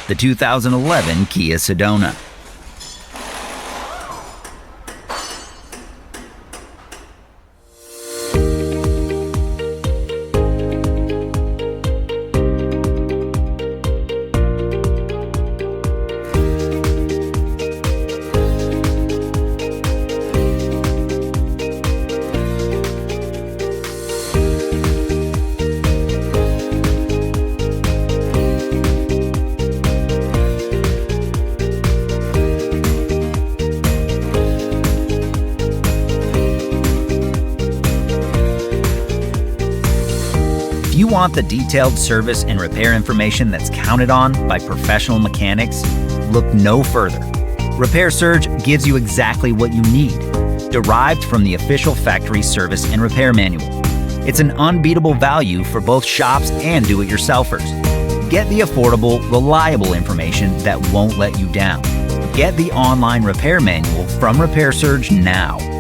the 2011 Kia Sedona. If you want the detailed service and repair information that's counted on by professional mechanics, look no further. Repair Surge gives you exactly what you need, derived from the official factory service and repair manual. It's an unbeatable value for both shops and do-it-yourselfers. Get the affordable, reliable information that won't let you down. Get the online repair manual from Repair Surge now.